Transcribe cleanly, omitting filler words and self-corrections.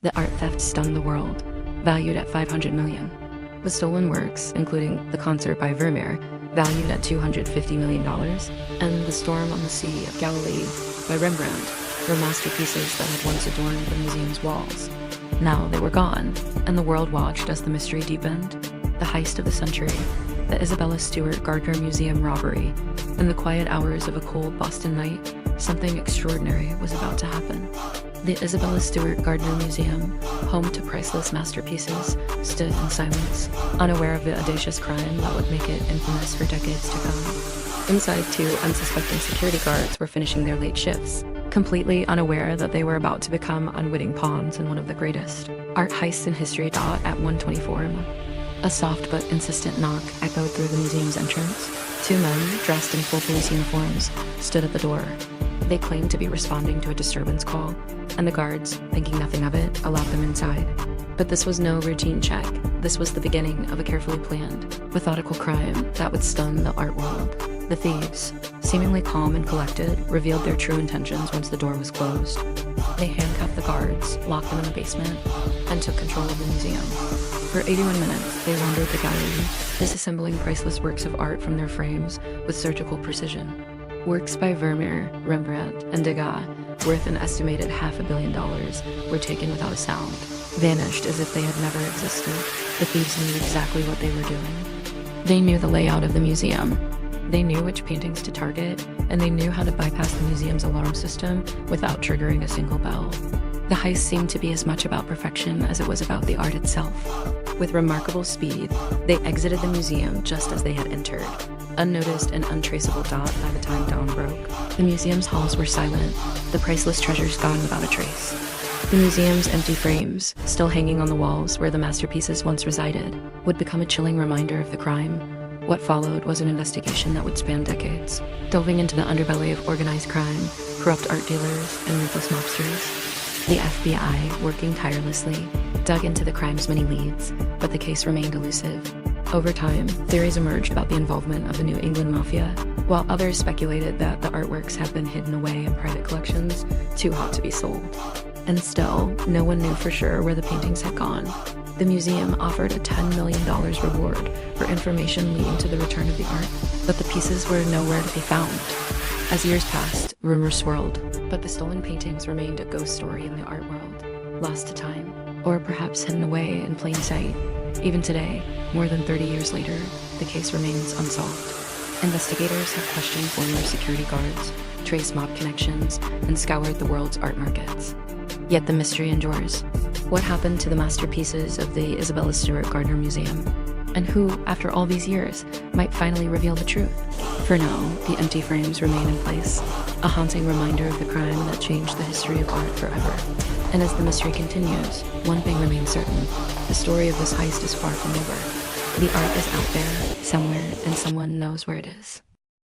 The art theft stunned the world, valued at $500 million. The stolen works, including the concert by Vermeer, valued at $250 million, and The Storm on the Sea of Galilee by Rembrandt, were masterpieces that had once adorned the museum's walls. Now they were gone, and the world watched as the mystery deepened. The heist of the century, the Isabella Stewart Gardner Museum robbery, in the quiet hours of a cold Boston night, something extraordinary was about to happen. The Isabella Stewart Gardner Museum, home to priceless masterpieces, stood in silence, unaware of the audacious crime that would make it infamous for decades to come. Inside, two unsuspecting security guards were finishing their late shifts, completely unaware that they were about to become unwitting pawns in one of the greatest art heists in history. At 1:24 a.m. A soft but insistent knock echoed through the museum's entrance. Two men, dressed in full police uniforms, stood at the door. They claimed to be responding to a disturbance call, and the guards, thinking nothing of it, allowed them inside. But this was no routine check. This was the beginning of a carefully planned, methodical crime that would stun the art world. The thieves, seemingly calm and collected, revealed their true intentions once the door was closed. They handcuffed the guards, locked them in the basement, and took control of the museum. For 81 minutes, they wandered the gallery, disassembling priceless works of art from their frames with surgical precision. Works by Vermeer, Rembrandt, and Degas, worth an estimated $500 million, were taken without a sound, vanished as if they had never existed. The thieves knew exactly what they were doing. They knew the layout of the museum. They knew which paintings to target, and they knew how to bypass the museum's alarm system without triggering a single bell. The heist seemed to be as much about perfection as it was about the art itself. With remarkable speed, they exited the museum just as they had entered, unnoticed and untraceable by the time dawn broke. The museum's halls were silent, the priceless treasures gone without a trace. The museum's empty frames, still hanging on the walls where the masterpieces once resided, would become a chilling reminder of the crime. What followed was an investigation that would span decades, delving into the underbelly of organized crime, corrupt art dealers, and ruthless mobsters. The FBI, working tirelessly, dug into the crime's many leads, but the case remained elusive. Over time, theories emerged about the involvement of the New England Mafia, while others speculated that the artworks had been hidden away in private collections, too hot to be sold. And still, no one knew for sure where the paintings had gone. The museum offered a $10 million reward for information leading to the return of the art, but the pieces were nowhere to be found. As years passed, rumors swirled, but the stolen paintings remained a ghost story in the art world, lost to time, or perhaps hidden away in plain sight. Even today, more than 30 years later, the case remains unsolved. Investigators have questioned former security guards, traced mob connections, and scoured the world's art markets. Yet the mystery endures. What happened to the masterpieces of the Isabella Stewart Gardner Museum? And who, after all these years, might finally reveal the truth? For now, the empty frames remain in place, a haunting reminder of the crime that changed the history of art forever. And as the mystery continues, one thing remains certain: the story of this heist is far from over. The art is out there, somewhere, and someone knows where it is.